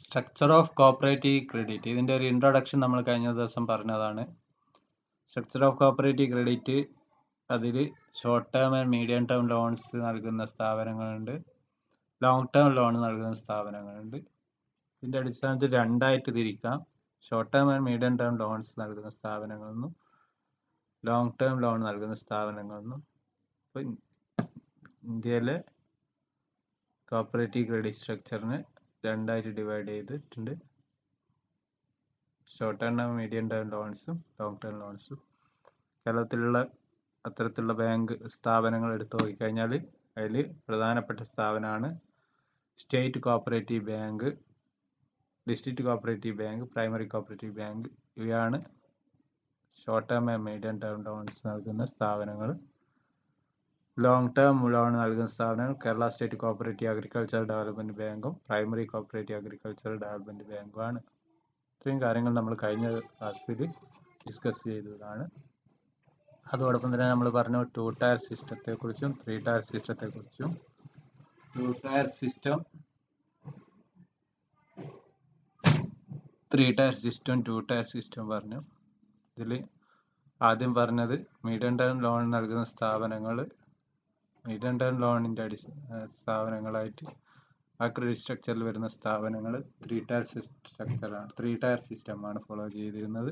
Structure of cooperative credit ഇതിൻ്റെ ഒരു introduction നമ്മൾ കഴിഞ്ഞ ദിവസം പറഞ്ഞതാണ്. സ്ട്രക്ചർ ഓഫ് കോപ്പറേറ്റീവ് ക്രെഡിറ്റ് അതിൽ short term and medium term loans നൽകുന്ന സ്ഥാപനങ്ങളുണ്ട്, ലോങ് ടേം ലോൺ നൽകുന്ന സ്ഥാപനങ്ങളുണ്ട്. ഇതിൻ്റെ അടിസ്ഥാനത്തിൽ രണ്ടായിട്ട് തിരിക്കാം. Short term and medium term loans നൽകുന്ന സ്ഥാപനങ്ങളെന്നും ലോങ് ടേം ലോൺ നൽകുന്ന സ്ഥാപനങ്ങളെന്നും. അപ്പോൾ ഇന്ത്യയിലെ കോപ്പറേറ്റീവ് ക്രെഡിറ്റ് സ്ട്രക്ചറിനെ രണ്ടായിട്ട് ഡിവൈഡ് ചെയ്തിട്ടുണ്ട്. ഷോർട്ട് ടേം മീഡിയം ടേം ലോൺസും ലോങ് ടേം ലോൺസും. കേരളത്തിലുള്ള അത്തരത്തിലുള്ള ബാങ്ക് സ്ഥാപനങ്ങൾ എടുത്തു നോക്കിക്കഴിഞ്ഞാൽ അതിൽ പ്രധാനപ്പെട്ട സ്ഥാപനമാണ് state cooperative bank, district cooperative bank, primary cooperative bank. ഇവയാണ് short term and medium term loans നൽകുന്ന സ്ഥാപനങ്ങൾ. ലോങ് ടേം ലോൺ നൽകുന്ന സ്ഥാപനങ്ങൾ Kerala state cooperative agricultural development ബാങ്കും പ്രൈമറി കോപ്പറേറ്റീവ് അഗ്രികൾച്ചറൽ ഡെവലപ്മെൻറ്റ് ബാങ്കുമാണ്. ഇത്രയും കാര്യങ്ങൾ നമ്മൾ കഴിഞ്ഞ ക്ലാസ്സിൽ ഡിസ്കസ് ചെയ്തതാണ്. അതോടൊപ്പം തന്നെ നമ്മൾ പറഞ്ഞു 2 ടയർ സിസ്റ്റത്തെക്കുറിച്ചും 3 ടയർ സിസ്റ്റത്തെക്കുറിച്ചും. 2 tier system, 3 tier system, 2 tier system പറഞ്ഞു. ഇതിൽ ആദ്യം പറഞ്ഞത് മീഡിയം ടേം ലോൺ നൽകുന്ന സ്ഥാപനങ്ങൾ, മീഡിയം ടേം ലോണിൻ്റെ സ്ഥാപനങ്ങളായിട്ട് ആ ക്രെഡിറ്റ് സ്ട്രക്ചറിൽ വരുന്ന സ്ഥാപനങ്ങൾ 3 ടയർ സ്ട്രക്ചറാണ്, 3 ടയർ സിസ്റ്റമാണ് ഫോളോ ചെയ്തിരുന്നത്.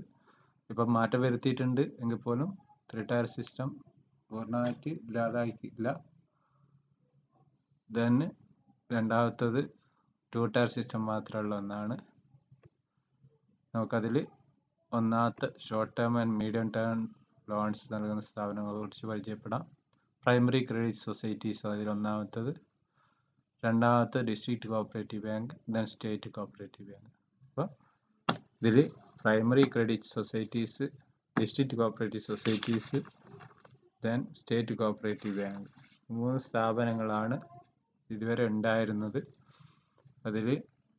ഇപ്പം മാറ്റം വരുത്തിയിട്ടുണ്ട് എങ്കിൽ പോലും 3 ടയർ സിസ്റ്റം പൂർണ്ണമായിട്ട് ഇല്ലാതായിട്ടില്ല. ദെൻ രണ്ടാമത്തത് 2 ടയർ സിസ്റ്റം മാത്രമുള്ള ഒന്നാണ്. നമുക്കതിൽ ഒന്നാമത്തെ short term and medium term loans നൽകുന്ന സ്ഥാപനങ്ങളെ കുറിച്ച് പരിചയപ്പെടാം. പ്രൈമറി ക്രെഡിറ്റ് സൊസൈറ്റീസ് അതിൽ ഒന്നാമത്തത്, രണ്ടാമത്തെ district cooperative bank, then state cooperative bank. അപ്പോൾ ഇതിൽ primary credit societies, district cooperative societies, then state cooperative bank, 3 സ്ഥാപനങ്ങളാണ് ഇതുവരെ ഉണ്ടായിരുന്നത്. അതിൽ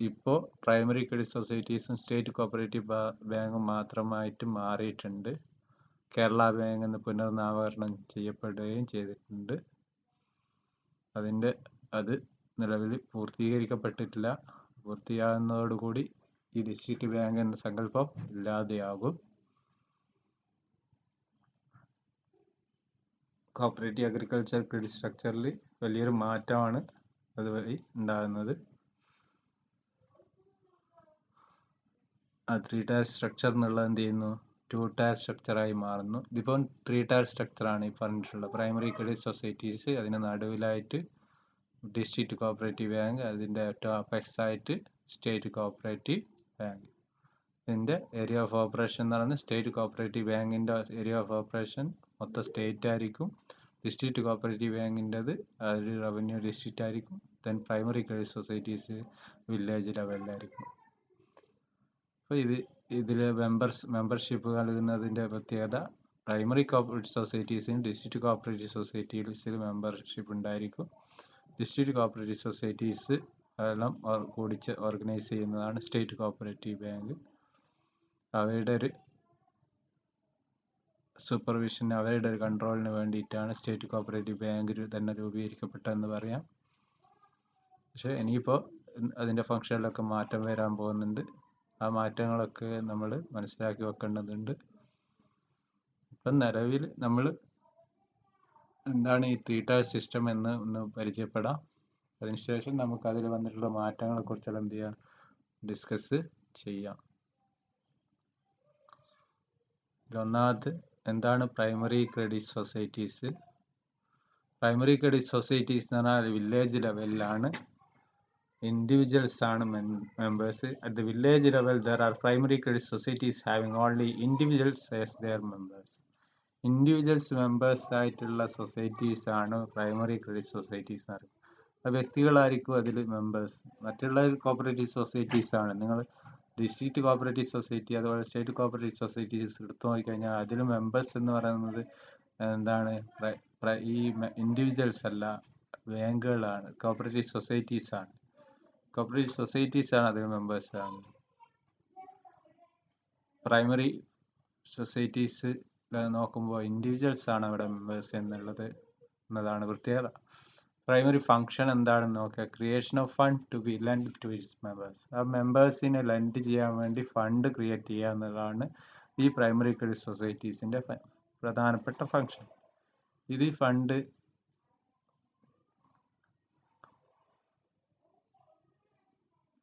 ഇപ്പോൾ പ്രൈമറി ക്രെഡിറ്റ് സൊസൈറ്റീസും സ്റ്റേറ്റ് കോപ്പറേറ്റീവ് ബാങ്കും മാത്രമായിട്ട് മാറിയിട്ടുണ്ട്. കേരള ബാങ്ക് എന്ന് പുനർനാമകരണം ചെയ്യപ്പെടുകയും ചെയ്തിട്ടുണ്ട്. അത് നിലവിൽ പൂർത്തീകരിക്കപ്പെട്ടിട്ടില്ല. പൂർത്തിയാകുന്നതോടുകൂടി ഈ ഡിസ്ട്രിക്ട് ബാങ്ക് എന്ന സങ്കല്പം ഇല്ലാതെയാകും. കോപ്പറേറ്റീവ് അഗ്രികൾച്ചർ ക്രെഡിറ്റ് സ്ട്രക്ചറിൽ വലിയൊരു മാറ്റമാണ് അതുവഴി ഉണ്ടാകുന്നത്. ആ 3 ടയർ സ്ട്രക്ചർ എന്നുള്ളത് എന്ത് ചെയ്യുന്നു, 2 ടയർ സ്ട്രക്ചറായി മാറുന്നു. ഇതിപ്പം 3 ടയർ സ്ട്രക്ചറാണ് ഈ പറഞ്ഞിട്ടുള്ളത്. പ്രൈമറി ക്രെഡിറ്റ് സൊസൈറ്റീസ്, അതിന് നടുവിലായിട്ട് ഡിസ്ട്രിക്ട് കോപ്പറേറ്റീവ് ബാങ്ക്, അതിൻ്റെ ഏറ്റവും അപെക്സ് ആയിട്ട് സ്റ്റേറ്റ് കോപ്പറേറ്റീവ് ബാങ്ക്. ഇതിൻ്റെ ഏരിയ ഓഫ് ഓപ്പറേഷൻ എന്ന് പറയുന്നത് സ്റ്റേറ്റ് കോപ്പറേറ്റീവ് ബാങ്കിൻ്റെ ഏരിയ ഓഫ് ഓപ്പറേഷൻ മൊത്തം സ്റ്റേറ്റ് ആയിരിക്കും. ഡിസ്ട്രിക്ട് കോപ്പറേറ്റീവ് ബാങ്കിൻ്റെത് ഒരു റവന്യൂ ഡിസ്ട്രിക്റ്റ് ആയിരിക്കും. Then primary credit societies village ലെവലിലായിരിക്കും. അപ്പോൾ ഇതിൽ മെമ്പർഷിപ്പ് നൽകുന്നതിൻ്റെ പ്രത്യേകത, പ്രൈമറി കോപ്പറേറ്റീവ് സൊസൈറ്റീസിനും ഡിസ്ട്രിക്ട് കോപ്പറേറ്റീവ് സൊസൈറ്റീസിൽ മെമ്പർഷിപ്പ് ഉണ്ടായിരിക്കും. ഡിസ്ട്രിക്ട് കോപ്പറേറ്റീവ് സൊസൈറ്റീസ് എല്ലാം കൂടിച്ച് ഓർഗനൈസ് ചെയ്യുന്നതാണ് സ്റ്റേറ്റ് കോപ്പറേറ്റീവ് ബാങ്ക്. അവയുടെ ഒരു സൂപ്പർവിഷൻ, അവരുടെ ഒരു കൺട്രോളിന് വേണ്ടിയിട്ടാണ് സ്റ്റേറ്റ് കോപ്പറേറ്റീവ് ബാങ്ക് തന്നെ രൂപീകരിക്കപ്പെട്ടതെന്ന് പറയാം. പക്ഷേ ഇനിയിപ്പോൾ അതിൻ്റെ ഫംഗ്ഷനിലൊക്കെ മാറ്റം വരാൻ പോകുന്നുണ്ട്. ആ മാറ്റങ്ങളൊക്കെ നമ്മൾ മനസ്സിലാക്കി വെക്കേണ്ടതുണ്ട്. ഇപ്പം നിലവിൽ നമ്മൾ എന്താണ് ഈ 3 ടയർ സിസ്റ്റം എന്ന് ഒന്ന് പരിചയപ്പെടാം. അതിനുശേഷം നമുക്ക് അതിൽ വന്നിട്ടുള്ള മാറ്റങ്ങളെ കുറിച്ചെല്ലാം എന്ത് ചെയ്യാം, ഡിസ്കസ് ചെയ്യാം. ഒന്നാമത് എന്താണ് primary credit societies. Primary credit societies എന്ന് പറഞ്ഞാൽ വില്ലേജ് ലെവലിലാണ്, ഇൻഡിവിജ്വൽസ് ആണ് members. At the village level there are primary credit societies having only individuals as there members. Individuals members ആയിട്ടുള്ള സൊസൈറ്റീസ് ആണ് പ്രൈമറി ക്രെഡിറ്റ് സൊസൈറ്റീസ് എന്ന് പറയുന്നത്. അത് വ്യക്തികളായിരിക്കും അതിൽ മെമ്പേഴ്സ്. മറ്റുള്ള കോപ്പറേറ്റീവ് സൊസൈറ്റീസ് ആണ്. നിങ്ങൾ ഡിസ്ട്രിക്ട് കോപ്പറേറ്റീവ് സൊസൈറ്റി അതുപോലെ സ്റ്റേറ്റ് കോപ്പറേറ്റീവ് സൊസൈറ്റീസ് എടുത്തു നോക്കിക്കഴിഞ്ഞാൽ അതിൽ മെമ്പേഴ്സ് എന്ന് പറയുന്നത് എന്താണ്, ഈ ഇൻഡിവിജ്വൽസ് അല്ല, ബാങ്കുകളാണ്, കോപ്പറേറ്റീവ് സൊസൈറ്റീസ് ആണ്. കോപ്പറേറ്റീവ് സൊസൈറ്റീസ് ആണ് അതിൽ മെമ്പേഴ്സ് ആണ്. പ്രൈമറി സൊസൈറ്റീസ് നോക്കുമ്പോൾ ഇൻഡിവിജ്വൽസ് ആണ് അവിടെ മെമ്പേഴ്സ് എന്നതാണ് പ്രത്യേകത. പ്രൈമറി ഫംഗ്ഷൻ എന്താണെന്ന് നോക്കുക. Creation of fund to be lend to its members. ആ മെമ്പേഴ്സിന് ലെൻഡ് ചെയ്യാൻ വേണ്ടി ഫണ്ട് ക്രിയേറ്റ് ചെയ്യുക എന്നുള്ളതാണ് ഈ പ്രൈമറി ക്രെഡിറ്റ് സൊസൈറ്റീസിൻ്റെ പ്രധാനപ്പെട്ട ഫംഗ്ഷൻ. ഇത് ഈ ഫണ്ട്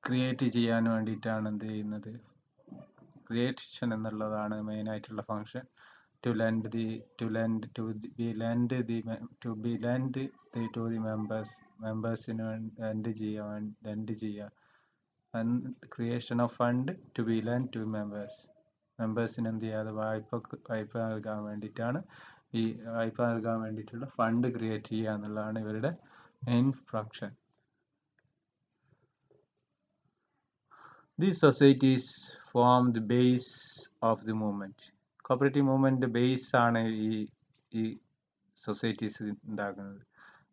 ക്രിയേറ്റ് ചെയ്യാൻ വേണ്ടിയിട്ടാണ് എന്ത് ചെയ്യുന്നത്, ക്രിയേഷൻ എന്നുള്ളതാണ് മെയിൻ ആയിട്ടുള്ള function. To be lend to the മെമ്പേഴ്സിന് ലെൻഡ് ചെയ്യുക. Creation of fund to be lend to മെമ്പേഴ്സിന് എന്ത് ചെയ്യാതെ വായ്പ നൽകാൻ വേണ്ടിയിട്ടാണ് വായ്പ നൽകാൻ വേണ്ടിയിട്ടുള്ള ഫണ്ട് ക്രിയേറ്റ് ചെയ്യുക എന്നുള്ളതാണ് ഇവരുടെ main function. These societies form the base of the movement. Cooperative movement base ആണ് ഈ സൊസൈറ്റീസ് ഉണ്ടാക്കുന്നത്.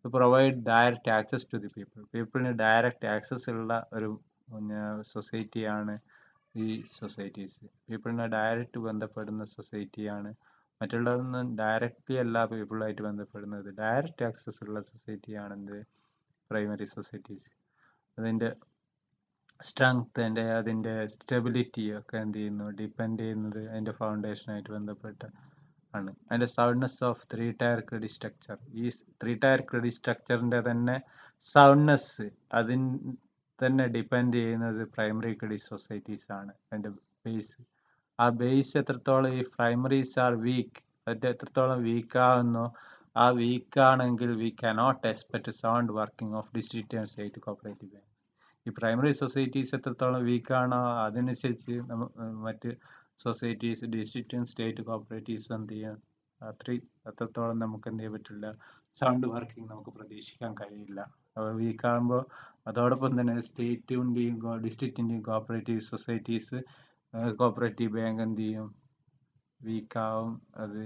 To provide direct access to the people. പീപ്പിളിന് ഡയറക്റ്റ് ആക്സസ് ഉള്ള ഒരു സൊസൈറ്റിയാണ് ഈ സൊസൈറ്റീസ്. പീപ്പിളിനെ ഡയറക്റ്റ് ബന്ധപ്പെടുന്ന സൊസൈറ്റിയാണ്. മറ്റുള്ളതൊന്നും ഡയറക്റ്റ്ലി അല്ല പീപ്പിളായിട്ട് ബന്ധപ്പെടുന്നത്. ഡയറക്റ്റ് ആക്സസ് ഉള്ള സൊസൈറ്റിയാണ് എന്ത്, പ്രൈമറി സൊസൈറ്റീസ്. അതിൻ്റെ സ്ട്രെങ്ത് അതിൻ്റെ സ്റ്റെബിലിറ്റി ഒക്കെ എന്ത് ചെയ്യുന്നു, ഡിപ്പെൻഡ് ചെയ്യുന്നത് അതിൻ്റെ ഫൗണ്ടേഷനായിട്ട് ബന്ധപ്പെട്ട് ആണ്. അതിൻ്റെ soundness of 3 tier credit structure. ഈ 3 ടയർ ക്രെഡിറ്റ് സ്ട്രക്ചറിൻ്റെ തന്നെ സൗണ്ട്നെസ് അതിന് തന്നെ ഡിപ്പെൻഡ് ചെയ്യുന്നത് പ്രൈമറി ക്രെഡിറ്റ് സൊസൈറ്റീസ് ആണ്. അതിൻ്റെ ബേസ്, ആ ബേസ് എത്രത്തോളം ഈ പ്രൈമറീസ് ആർ വീക്ക്, അതിൻ്റെ എത്രത്തോളം വീക്കാവുന്നോ, ആ വീക്കാണെങ്കിൽ we cannot expect sound working of district and state cooperative bank. ഈ പ്രൈമറി സൊസൈറ്റീസ് എത്രത്തോളം വീക്കാണോ അതനുസരിച്ച് മറ്റ് സൊസൈറ്റീസ്, ഡിസ്ട്രിക്റ്റും സ്റ്റേറ്റ് കോപ്പറേറ്റീവ്സും എന്ത് ചെയ്യാം, അത്രത്തോളം നമുക്ക് എന്ത് ചെയ്യാൻ പറ്റില്ല, സൗണ്ട് വർക്കിംഗ് നമുക്ക് പ്രതീക്ഷിക്കാൻ കഴിയില്ല. വീക്കാകുമ്പോൾ അതോടൊപ്പം തന്നെ സ്റ്റേറ്റിൻ്റെയും ഡിസ്ട്രിക്റ്റിൻ്റെയും കോപ്പറേറ്റീവ് സൊസൈറ്റീസ്, കോപ്പറേറ്റീവ് ബാങ്ക് എന്ത് ചെയ്യും, വീക്കാവും. അത്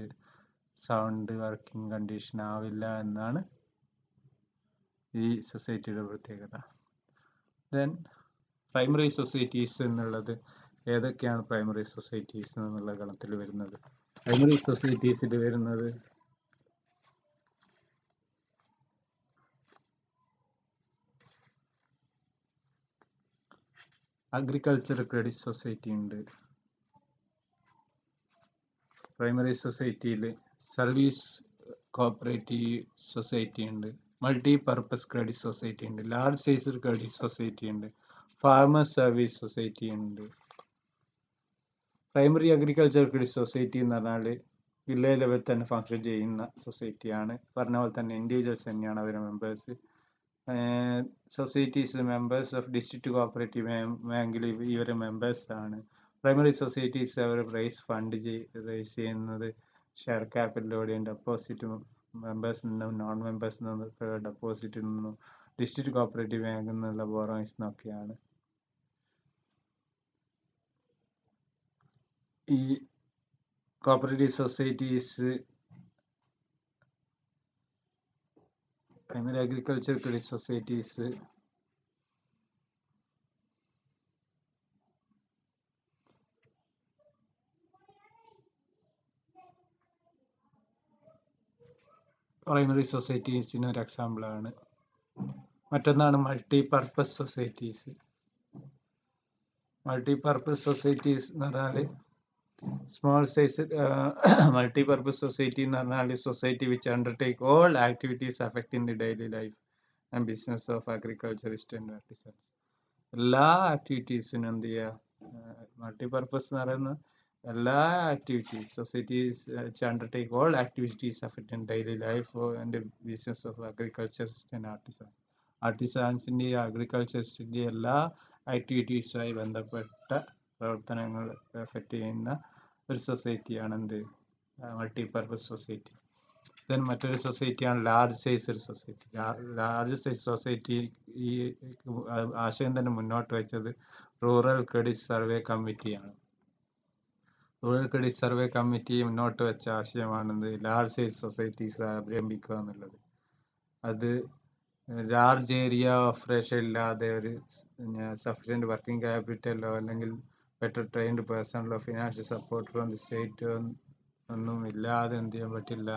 സൗണ്ട് വർക്കിംഗ് കണ്ടീഷൻ ആവില്ല എന്നാണ് ഈ സൊസൈറ്റിയുടെ പ്രത്യേകത. ദെൻ പ്രൈമറി സൊസൈറ്റീസ് എന്നുള്ളത് ഏതൊക്കെയാണ് പ്രൈമറി സൊസൈറ്റീസ് എന്നുള്ള ഗണത്തിൽ വരുന്നത്? പ്രൈമറി സൊസൈറ്റീസിൽ വരുന്നത് അഗ്രികൾച്ചർ ക്രെഡിറ്റ് സൊസൈറ്റി ഉണ്ട്. പ്രൈമറി സൊസൈറ്റിയിൽ സർവീസ് കോപ്പറേറ്റീവ് സൊസൈറ്റി ഉണ്ട്. മൾട്ടി പർപ്പസ് ക്രെഡിറ്റ് സൊസൈറ്റി ഉണ്ട്. ലാർജ് സൈസ് ക്രെഡിറ്റ് സൊസൈറ്റി ഉണ്ട്. ഫാർമേഴ്സ് സർവീസ് സൊസൈറ്റി ഉണ്ട്. പ്രൈമറി അഗ്രികൾച്ചർ ക്രെഡിറ്റ് സൊസൈറ്റി എന്ന് പറഞ്ഞാൽ വില്ലേജ് ലെവൽ തന്നെ ഫങ്ഷൻ ചെയ്യുന്ന സൊസൈറ്റിയാണ്. പറഞ്ഞ പോലെ തന്നെ ഇൻഡിവിജ്വൽസ് തന്നെയാണ് അവരുടെ members. Societies members of district cooperative ബാങ്കിൽ ഇവരെ മെമ്പേഴ്സ് ആണ്. പ്രൈമറി സൊസൈറ്റീസ് അവർ ഫണ്ട് റേസ് ചെയ്യുന്നത് ഷെയർ ക്യാപിറ്റലിലൂടെയും ഡെപ്പോസിറ്റ് മെമ്പേഴ്സിൽ നിന്നും നോൺ മെമ്പേഴ്സിൽ നിന്നും ഡെപ്പോസിറ്റിൽ നിന്നും ഡിസ്ട്രിക്ട് കോപ്പറേറ്റീവ് ബാങ്കിൽ നിന്നുള്ള ബോറോയിങ്സ് നിന്നൊക്കെയാണ്. ഈ cooperative societies primary agriculture credit societies primary സൊസൈറ്റീസിന് ഒരു എക്സാമ്പിളാണ്. മറ്റൊന്നാണ് multi purpose societies. Multi purpose societies എന്ന് പറഞ്ഞാൽ small size multi purpose society എന്ന് പറഞ്ഞാൽ society which undertake all activities affecting the daily life and business of agriculturist and artisans. എല്ലാ ആക്ടിവിറ്റീസിനും എന്ത് ചെയ്യുക, മൾട്ടി പർപ്പസ് എന്ന് പറയുന്നത് എല്ലാ activities, societies which undertake all activities affecting daily life and business of agriculturist and ആർട്ടിസൻസിൻ്റെയും അഗ്രികൾച്ചറിസ്റ്റിൻ്റെയും എല്ലാ ആക്ടിവിറ്റീസുമായി ബന്ധപ്പെട്ട പ്രവർത്തനങ്ങൾ എഫക്റ്റ് ചെയ്യുന്ന ഒരു സൊസൈറ്റിയാണ് എന്ത്, മൾട്ടി പർപ്പസ് സൊസൈറ്റി. ദെൻ മറ്റൊരു സൊസൈറ്റിയാണ് large size society. Large size society ഈ ആശയം തന്നെ മുന്നോട്ട് വെച്ചത് റൂറൽ ക്രെഡിറ്റ് സർവേ കമ്മിറ്റിയാണ്. റൂറൽ ക്രെഡിറ്റ് സർവേ കമ്മിറ്റി മുന്നോട്ട് വെച്ച ആശയമാണെന്ത്, ലാർജ് സൈസ് സൊസൈറ്റീസ് ആരംഭിക്കുക എന്നുള്ളത്. അത് ലാർജ് ഏരിയ ഓപ്പറേഷൻ ഇല്ലാതെ ഒരു സഫിഷ്യൻറ്റ് വർക്കിംഗ് ക്യാപിറ്റലോ അല്ലെങ്കിൽ ബെറ്റർ ട്രെയിൻഡ് പേഴ്സണലോ financial support from the state ഒന്നും ഇല്ലാതെ എന്ത് ചെയ്യാൻ പറ്റില്ല,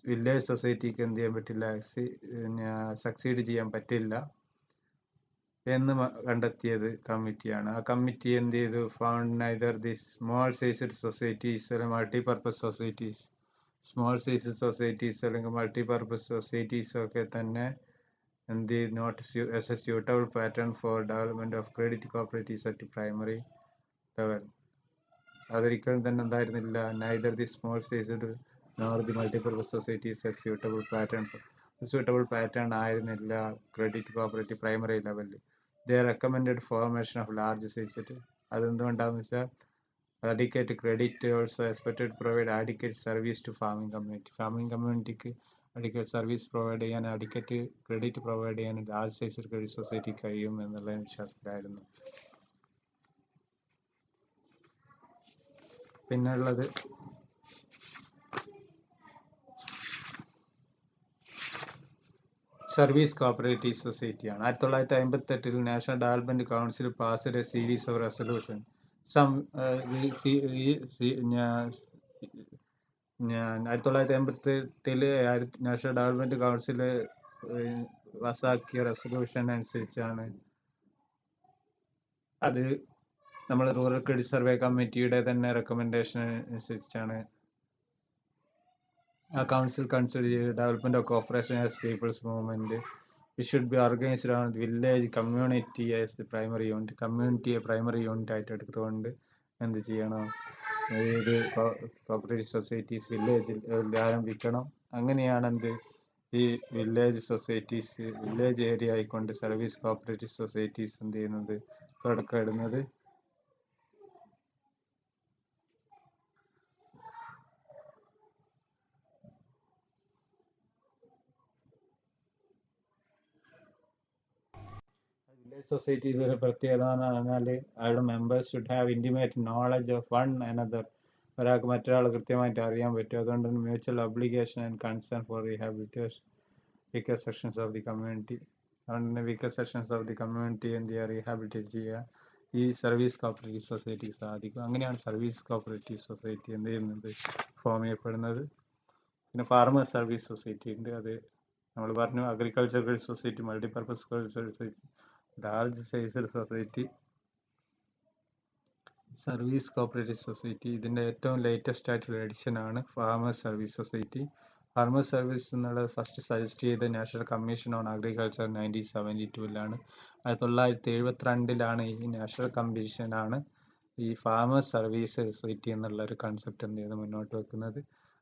വില്ലേജ് സൊസൈറ്റിക്ക് എന്ത് ചെയ്യാൻ പറ്റില്ല, സക്സീഡ് ചെയ്യാൻ പറ്റില്ല എന്ന് കണ്ടെത്തിയത് കമ്മിറ്റിയാണ്. ആ കമ്മിറ്റി എന്ത് ചെയ്തു, found neither the small sized societies അല്ലെങ്കിൽ multipurpose societies, small size societies അല്ലെങ്കിൽ മൾട്ടിപർപ്പസ് സൊസൈറ്റീസ് ഒക്കെ തന്നെ എന്ത് not as a suitable pattern for development of credit cooperatives at primary level. അതൊരിക്കലും തന്നെ എന്തായിരുന്നില്ല, neither the small sized nor the multipurpose societies a suitable pattern ആയിരുന്നില്ല credit cooperative primary ലെവലിൽ. They recommended formation of large sized. അതെന്തുകൊണ്ടാണെന്ന് വെച്ചാൽ adequate credit also expected to provide adequate service to farming community. Farming communityക്ക് adequate service provide ചെയ്യാൻ, adequate credit provide ചെയ്യാൻ large size credit society കഴിയും എന്നുള്ള വിശ്വാസത്തിലായിരുന്നു. പിന്നെ ഉള്ളത് സർവീസ് കോപ്പറേറ്റീവ് സൊസൈറ്റിയാണ്. 1958 national development council passed a series of resolution. ഞാൻ 1958 നാഷണൽ ഡെവലപ്മെന്റ് കൗൺസിൽ പാസ്സാക്കിയ റെസൊല്യൂഷൻ അനുസരിച്ചാണ്, അത് നമ്മൾ റൂറൽ ക്രെഡിറ്റ് സർവേ കമ്മിറ്റിയുടെ തന്നെ റെക്കമെൻഡേഷൻ അനുസരിച്ചാണ് a council consider development of cooperation as people's movement. It should be organized around village community as the primary unit. കമ്മ്യൂണിറ്റിയെ primary unit ആയിട്ട് എടുത്തുകൊണ്ട് എന്ത് ചെയ്യണം, ഇത് കോപ്പറേറ്റീവ് സൊസൈറ്റീസ് വില്ലേജിൽ ആരംഭിക്കണം. അങ്ങനെയാണ് എന്ത് ഈ വില്ലേജ് സൊസൈറ്റീസ്, വില്ലേജ് ഏരിയ ആയിക്കൊണ്ട് സർവീസ് കോപ്പറേറ്റീവ് സൊസൈറ്റീസ് എന്ത് ചെയ്യുന്നത്, തുടക്കമിടുന്നത്. വില്ലേജ് സൊസൈറ്റീസിന്റെ പ്രത്യേകത എന്ന് പറഞ്ഞാൽ അവരുടെ members should have intimate knowledge of one another. ഒരാൾക്ക് മറ്റൊരാൾ കൃത്യമായിട്ട് അറിയാൻ പറ്റും. അതുകൊണ്ട് തന്നെ mutual obligation and concern for rehabilitation weaker sections of the community. അതുകൊണ്ട് തന്നെ weaker sections of the community എന്ത് ചെയ്യുക, റീഹാബിലിറ്റേറ്റ് ചെയ്യുക ഈ സർവീസ് കോപ്പറേറ്റീവ് സൊസൈറ്റിക്ക് സാധിക്കും. അങ്ങനെയാണ് സർവീസ് കോപ്പറേറ്റീവ് സൊസൈറ്റി എന്ത് ചെയ്യുന്നത്, ഫോം ചെയ്യപ്പെടുന്നത്. പിന്നെ ഫാർമേഴ്സ് സർവീസ് സൊസൈറ്റി ഉണ്ട്. അത് നമ്മൾ പറഞ്ഞു, agricultural society, multipurpose society, large sized society, service cooperative society. ഇതിൻ്റെ ഏറ്റവും ലേറ്റസ്റ്റ് ആയിട്ടുള്ള എഡിഷൻ ആണ് farmers service society. Farmers service എന്നുള്ളത് ഫസ്റ്റ് സജസ്റ്റ് ചെയ്ത നാഷണൽ കമ്മീഷൻ ഓൺ അഗ്രികൾച്ചർ 1972 1972 ഈ നാഷണൽ കമ്മീഷനാണ് ഈ ഫാർമേഴ്സ് സർവീസ് സൊസൈറ്റി എന്നുള്ള ഒരു കൺസെപ്റ്റ് എന്ത് ചെയ്ത് മുന്നോട്ട് വെക്കുന്നത്.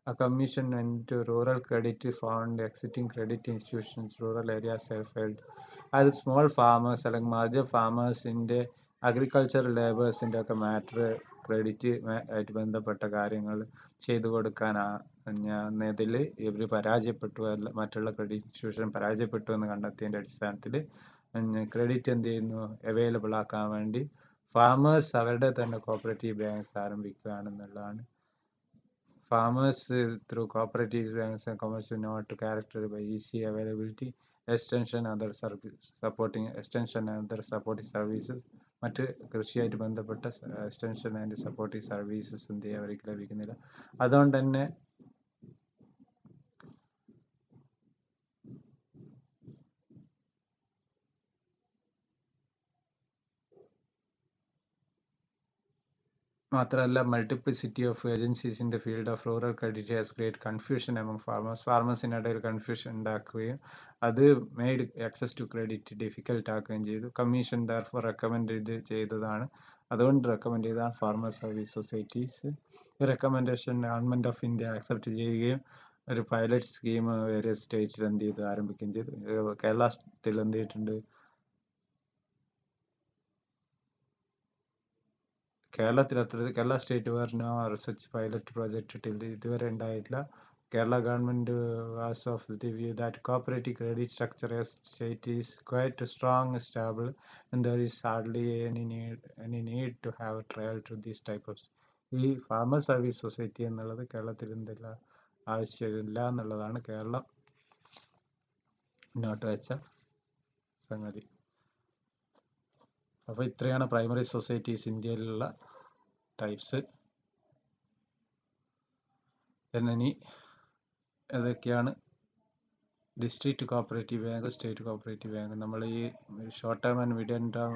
ആ commission went rural credit fund exiting credit institutions rural area self held. അത് സ്മോൾ ഫാമേഴ്സ് അല്ലെങ്കിൽ മാർജിനൽ ഫാമേഴ്സിൻ്റെ അഗ്രികൾച്ചർ ലേബേഴ്സിൻ്റെ ഒക്കെ മാറ്റർ, ക്രെഡിറ്റ് ആയിട്ട് ബന്ധപ്പെട്ട കാര്യങ്ങൾ ചെയ്തു കൊടുക്കാനതിൽ ഇവർ പരാജയപ്പെട്ടു, മറ്റുള്ള ക്രെഡിറ്റ് ഇൻസ്റ്റിറ്റ്യൂഷൻ പരാജയപ്പെട്ടു എന്ന് കണ്ടെത്തിയതിൻ്റെ അടിസ്ഥാനത്തിൽ ക്രെഡിറ്റ് എന്ത് ചെയ്യുന്നു, അവൈലബിൾ ആക്കാൻ വേണ്ടി ഫാമേഴ്സ് അവരുടെ തന്നെ കോപ്പറേറ്റീവ് ബാങ്ക്സ് ആരംഭിക്കുകയാണെന്നുള്ളതാണ്. Farmers through cooperative banks and commercial not character by easy availability extension other supporting services. മറ്റ് കൃഷിയായിട്ട് ബന്ധപ്പെട്ട എക്സ്റ്റൻഷൻ ആൻഡ് സപ്പോർട്ടിംഗ് സർവീസസ് എന്ത് ചെയ്യുക, അവർക്ക് ലഭിക്കുന്നില്ല. അതുകൊണ്ട് തന്നെ മാത്രമല്ല multiplicity of agencies in the field of rural credit has create confusion among ഫാർമേഴ്സിനിടയിൽ കൺഫ്യൂഷൻ ഉണ്ടാക്കുകയും അത് made access to credit difficult ആക്കുകയും ചെയ്തു. കമ്മീഷൻ ദാർഫോർ റെക്കമെൻഡ് ചെയ്തതാണ്, അതുകൊണ്ട് റെക്കമെൻഡ് ചെയ്തതാണ് ഫാർമേഴ്സ് സർവീസ് സൊസൈറ്റീസ്. ഈ recommendation government of India accept ചെയ്യുകയും ഒരു പൈലറ്റ് സ്കീം വേരിയസ് സ്റ്റേറ്റിൽ എന്ത് ചെയ്തു ആരംഭിക്കുകയും ചെയ്തു. കേരളത്തിൽ എന്ത് ചെയ്തിട്ടുണ്ട്, കേരള സ്റ്റേറ്റ് പറഞ്ഞു റിസർച്ച് പൈലറ്റ് പ്രോജക്റ്റ് ഇതുവരെ ഉണ്ടായിട്ടില്ല. Kerala government was of the view that cooperative credit structure state is quite strong stable and there is hardly any need to have trial to this type of. ഈ farmers service society എന്നുള്ളത് കേരളത്തിൽ എന്തില്ല, ആവശ്യമില്ല എന്നുള്ളതാണ് കേരളം മുന്നോട്ട് വെച്ച സംഗതി. അപ്പോൾ ഇത്രയാണ് പ്രൈമറി സൊസൈറ്റീസ് ഇന്ത്യയിലുള്ള ടൈപ്സ്. ഇനി ഏതൊക്കെയാണ്? District cooperative bank, state cooperative bank. നമ്മൾ ഈ short term and medium term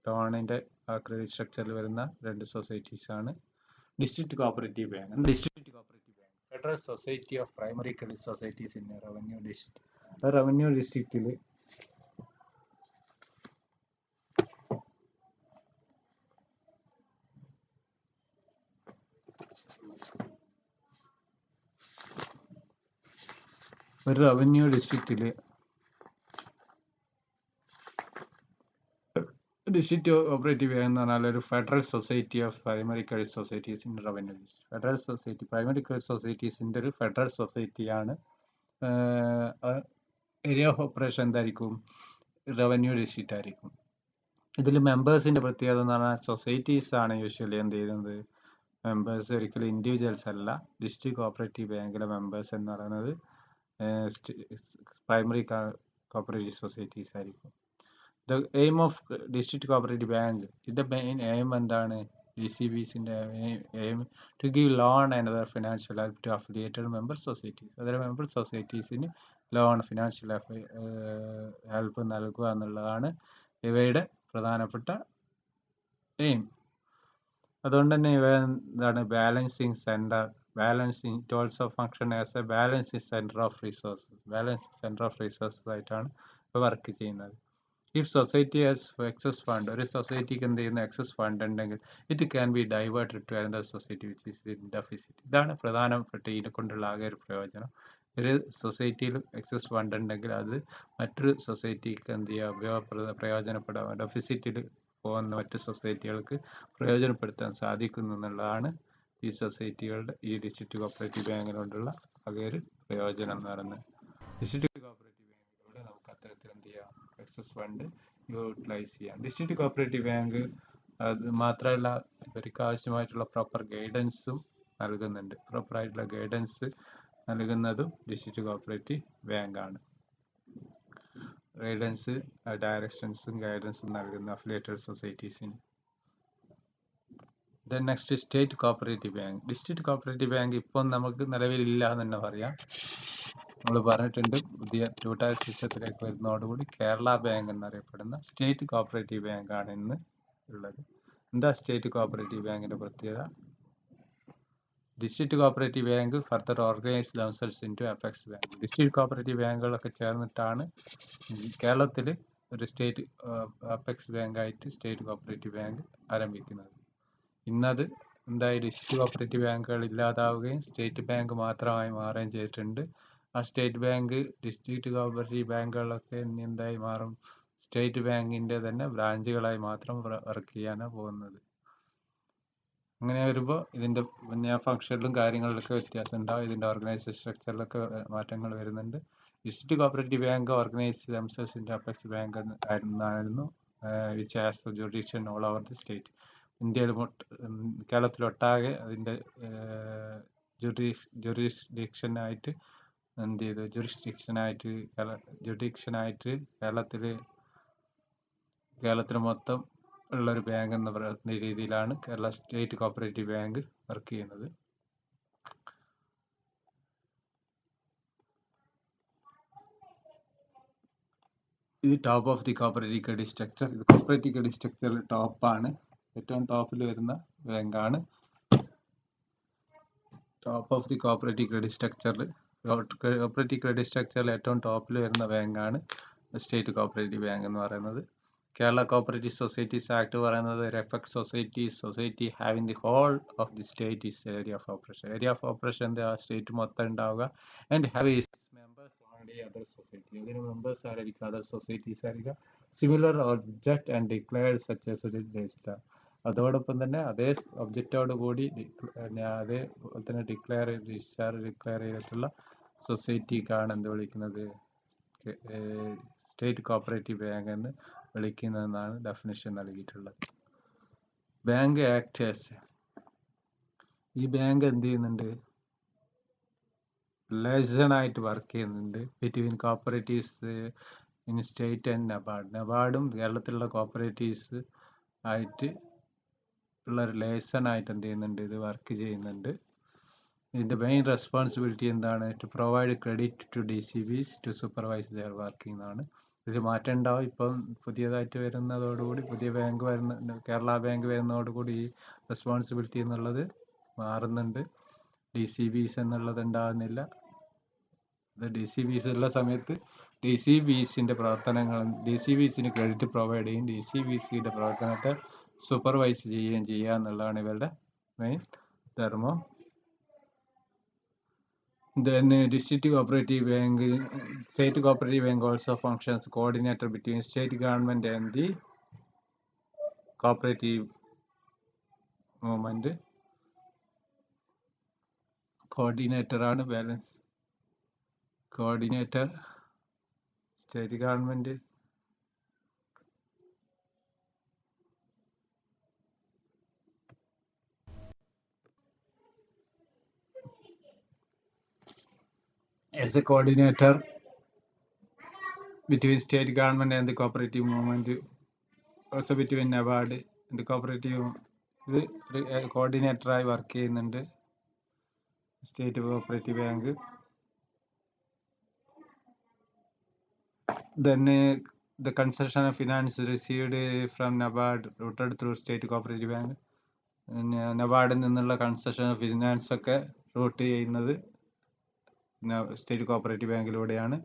ലോണിൻ്റെ ക്രെഡിറ്റ് സ്ട്രക്ചറിൽ വരുന്ന 2 സൊസൈറ്റീസ് ആണ് district cooperative bank. District cooperative bank federal society of primary credit societies in revenue district. Revenue ഡിസ്ട്രിക്റ്റിൽ ഡിസ്ട്രിക്ട് കോപ്പറേറ്റീവ് ബാങ്ക് എന്ന് പറഞ്ഞാൽ ഒരു federal society of primary credit societies in revenue district. Federal society primary credit സൊസൈറ്റീസിൻ്റെ ഒരു ഫെഡറൽ സൊസൈറ്റിയാണ്. Area of operation എന്തായിരിക്കും? Revenue district ആയിരിക്കും. ഇതിൽ മെമ്പേഴ്സിൻ്റെ പ്രത്യേകത എന്ന് പറഞ്ഞാൽ സൊസൈറ്റീസ് ആണ് യൂഷ്വലി എന്ത് ചെയ്യുന്നത്. മെമ്പേഴ്സ് ഒരിക്കലും ഇൻഡിവിജ്വൽസ് അല്ല. ഡിസ്ട്രിക്ട് കോപ്പറേറ്റീവ് ബാങ്കിലെ മെമ്പേഴ്സ് എന്ന് പറയുന്നത് പ്രൈമറി കോപ്പറേറ്റീവ് സൊസൈറ്റീസ് ആയിരിക്കും. The aim of district cooperative bank, ഇതിന്റെ മെയിൻ എയിം എന്താണ്? DCBസിന്റെ aim to give loan and other financial help to affiliated member societies. അതായത് മെമ്പർ സൊസൈറ്റീസിന് ലോൺ, ഫിനാൻഷ്യൽ ഹെൽപ്പ് നൽകുക എന്നുള്ളതാണ് ഇവയുടെ പ്രധാനപ്പെട്ട എയിം. അതുകൊണ്ട് തന്നെ ഇവ എന്താണ്? Balancing centre, balancing it also function as a balancing centre of resources. Balancing centre of resources ആയിട്ടാണ് വർക്ക് ചെയ്യുന്നത്. If society has excess fund, ഒരു സൊസൈറ്റിക്ക് എന്ത് ചെയ്യുന്ന എക്സസ് ഫണ്ട് ഉണ്ടെങ്കിൽ it can be diverted to another society which is in deficit. ഇതാണ് പ്രധാനപ്പെട്ട ഇതിനെ കൊണ്ടുള്ള ആകെ ഒരു പ്രയോജനം. ഒരു സൊസൈറ്റിയിൽ എക്സസ് ഫണ്ട് ഉണ്ടെങ്കിൽ അത് മറ്റൊരു സൊസൈറ്റിക്ക് എന്ത് ചെയ്യുക? പ്രയോജനപ്പെടാം. ഡെഫിസിറ്റിൽ പോകുന്ന മറ്റ് സൊസൈറ്റികൾക്ക് പ്രയോജനപ്പെടുത്താൻ സാധിക്കുന്നു എന്നുള്ളതാണ് ഈ സൊസൈറ്റികളുടെ, ഈ ഡിസ്ട്രിക്ട് കോപ്പറേറ്റീവ് ബാങ്കിനോടുള്ള ആകെ ഒരു പ്രയോജനം എന്ന് പറയുന്നത്. ഡിസ്ട്രിക്ട് കോപ്പറേറ്റീവ് ബാങ്കിലൂടെ നമുക്ക് അത്തരത്തിൽ എന്ത് ചെയ്യാം? എക്സസ് ഫണ്ട് യൂട്ടിലൈസ് ചെയ്യാം. ഡിസ്ട്രിക്ട് കോപ്പറേറ്റീവ് ബാങ്ക് അത് മാത്രമല്ല ഇവർക്ക് ആവശ്യമായിട്ടുള്ള പ്രോപ്പർ ഗൈഡൻസും നൽകുന്നുണ്ട്. പ്രോപ്പറായിട്ടുള്ള ഗൈഡൻസ് നൽകുന്നതും ഡിസ്ട്രിക്ട് കോപ്പറേറ്റീവ് ബാങ്കാണ്. ഗൈഡൻസ്, ഡയറക്ഷൻസും ഗൈഡൻസും നൽകുന്ന അഫിലിയേറ്റഡ് സൊസൈറ്റീസിന്. Then next state cooperative bank. District cooperative bank ഇപ്പം നമുക്ക് നിലവിലില്ല എന്ന് തന്നെ പറയാം. നമ്മൾ പറഞ്ഞിട്ടുണ്ട്, പുതിയ 2 ടയർ സിസ്റ്റത്തിലേക്ക് വരുന്നതോടുകൂടി കേരള ബാങ്ക് എന്നറിയപ്പെടുന്ന സ്റ്റേറ്റ് കോപ്പറേറ്റീവ് ബാങ്കാണ് ഇന്ന് ഉള്ളത്. എന്താ സ്റ്റേറ്റ് കോപ്പറേറ്റീവ് ബാങ്കിന്റെ പ്രത്യേകത? District cooperative bank further organise themselves into apex bank. District cooperative ബാങ്കുകളൊക്കെ ചേർന്നിട്ടാണ് കേരളത്തിൽ ഒരു സ്റ്റേറ്റ് അപെക്സ് ബാങ്കായിട്ട് സ്റ്റേറ്റ് കോപ്പറേറ്റീവ് ബാങ്ക് ആരംഭിക്കുന്നത്. ഇന്നത് എന്തായി? ഡിസ്ട്രിക്ട് കോപ്പറേറ്റീവ് ബാങ്കുകൾ ഇല്ലാതാവുകയും സ്റ്റേറ്റ് ബാങ്ക് മാത്രമായി മാറുകയും ചെയ്തിട്ടുണ്ട്. ആ സ്റ്റേറ്റ് ബാങ്ക്, ഡിസ്ട്രിക്ട് കോപ്പറേറ്റീവ് ബാങ്കുകളൊക്കെ ഇനി എന്തായി മാറും? സ്റ്റേറ്റ് ബാങ്കിൻ്റെ തന്നെ ബ്രാഞ്ചുകളായി മാത്രം വർക്ക് ചെയ്യാനാണ് പോകുന്നത്. അങ്ങനെ വരുമ്പോൾ ഇതിൻ്റെ ഫംഗ്ഷനിലും കാര്യങ്ങളിലൊക്കെ വ്യത്യാസം ഉണ്ടാവും. ഇതിൻ്റെ ഓർഗനൈസേഷൻ സ്ട്രക്ചറിലൊക്കെ മാറ്റങ്ങൾ വരുന്നുണ്ട്. District cooperative bank organise themselves into apex bank എന്നായിരുന്നു which has jurisdiction all over the state. ഇന്ത്യയിൽ കേരളത്തിലൊട്ടാകെ അതിൻ്റെ ജുറിസ്ഡിക്ഷനായിട്ട് എന്ത് ചെയ്തു? ജുഡിക്ഷനായിട്ട് കേരളത്തിൽ മൊത്തം ഉള്ളൊരു ബാങ്ക് എന്ന പറയുന്ന രീതിയിലാണ് Kerala state cooperative bank work ചെയ്യുന്നത്. ഇത് top of the cooperative credit structure. ഇത് കോപ്പറേറ്റീവ് ക്രെഡിറ്റ് സ്ട്രക്ചറിൽ ടോപ്പാണ്, ഏറ്റവും ടോപ്പിൽ വരുന്ന ബാങ്കാണ്. Top of the cooperative credit സ്ട്രക്ചറിൽ, കോപ്പറേറ്റീവ് ക്രെഡിറ്റ് സ്ട്രക്ചറിൽ ഏറ്റവും ടോപ്പിൽ വരുന്ന ബാങ്കാണ് സ്റ്റേറ്റ് കോപ്പറേറ്റീവ് ബാങ്ക് എന്ന് പറയുന്നത്. കേരള കോപ്പറേറ്റീവ് സൊസൈറ്റീസ് ആക്ട് പറയുന്നത് ഒരു effect society having the whole of the state is area of operation. Area of operation ആ സ്റ്റേറ്റ് മൊത്തം ഉണ്ടാവുക. And have is members only other society. അതിന് മെമ്പേഴ്സ് ആയിരിക്കും അതർ സൊസൈറ്റീസ് ആയിരിക്കും. Similar object and declared such as register. അതോടൊപ്പം തന്നെ അതേ ഒബ്ജക്റ്റോട് കൂടി അതേ തന്നെ ഡിക്ലെയർ ചെയ്തിട്ടുള്ള സൊസൈറ്റിക്കാണ് എന്ത് വിളിക്കുന്നത്? സ്റ്റേറ്റ് കോപ്പറേറ്റീവ് ബാങ്ക് എന്ന് വിളിക്കുന്നതെന്നാണ് ഡെഫിനിഷൻ നൽകിയിട്ടുള്ളത്. ബാങ്ക് ആക്ടേഴ്സ്, ഈ ബാങ്ക് എന്ത് ചെയ്യുന്നുണ്ട്? ലൈസണായിട്ട് വർക്ക് ചെയ്യുന്നുണ്ട് between cooperatives in state and NABARD. നബാർഡും കേരളത്തിലുള്ള കോപ്പറേറ്റീവ്സ് ആയിട്ട് ഉള്ള ഒരു ലൈസണായിട്ട് എന്ത് ചെയ്യുന്നുണ്ട്? ഇത് വർക്ക് ചെയ്യുന്നുണ്ട്. ഇതിൻ്റെ മെയിൻ റെസ്പോൺസിബിലിറ്റി എന്താണ്? To provide credit to DCBs to supervise their working എന്നാണ്. ഇതിൽ മാറ്റം ഉണ്ടാവും. ഇപ്പം പുതിയതായിട്ട് വരുന്നതോടുകൂടി, പുതിയ ബാങ്ക് വരുന്ന കേരള ബാങ്ക് വരുന്നതോടുകൂടി ഈ റെസ്പോൺസിബിലിറ്റി എന്നുള്ളത് മാറുന്നുണ്ട്. DCBs എന്നുള്ളത് ഉണ്ടാകുന്നില്ല. DCBs ഉള്ള സമയത്ത് DCBsന്റെ പ്രവർത്തനങ്ങൾ, DCBsന് ക്രെഡിറ്റ് പ്രൊവൈഡ് ചെയ്യും, DCBsയുടെ പ്രവർത്തനത്തെ സൂപ്പർവൈസ് ചെയ്യുകയും ചെയ്യുക എന്നുള്ളതാണ് ഇവരുടെ മെയിൻ ധർമ്മം. Then district cooperative bank, state cooperative bank also functions coordinator between state government and the cooperative movement. Coordinator ആണ് balance. Coordinator state government. As a coordinator between state government and the cooperative movement, also between NABARD and the cooperative, ഇത് കോർഡിനേറ്ററായി work ചെയ്യുന്നുണ്ട് state cooperative bank. Then the concession of finance received from NABARD routed through state cooperative bank. നബാർഡിൽ നിന്നുള്ള concession of finance ഒക്കെ route ചെയ്യുന്നത് state cooperative ബാങ്കിലൂടെയാണ്.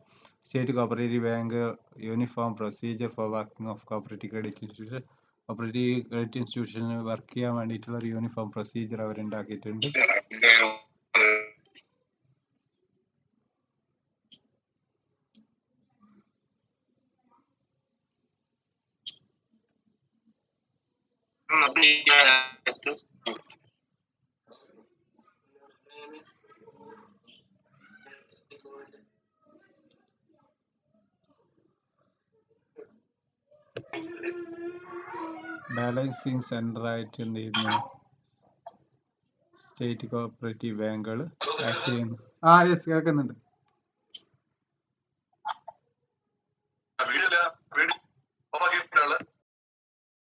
State cooperative bank uniform procedure for working of cooperative credit institution, cooperative credit ഇൻസ്റ്റിറ്റ്യൂഷന് work ചെയ്യാൻ വേണ്ടിയിട്ടുള്ള ഒരു uniform procedure അവരുണ്ടാക്കിയിട്ടുണ്ട്. ബാലൻസിങ് സെന്റർ ആയിട്ട് എന്ത് ചെയ്യുന്നു? സ്റ്റേറ്റ് കോഓപ്പറേറ്റീവ് ബാങ്കുകൾ ആക്ട് ചെയ്യുന്നു. യെസ് കേൾക്കുന്നുണ്ട്.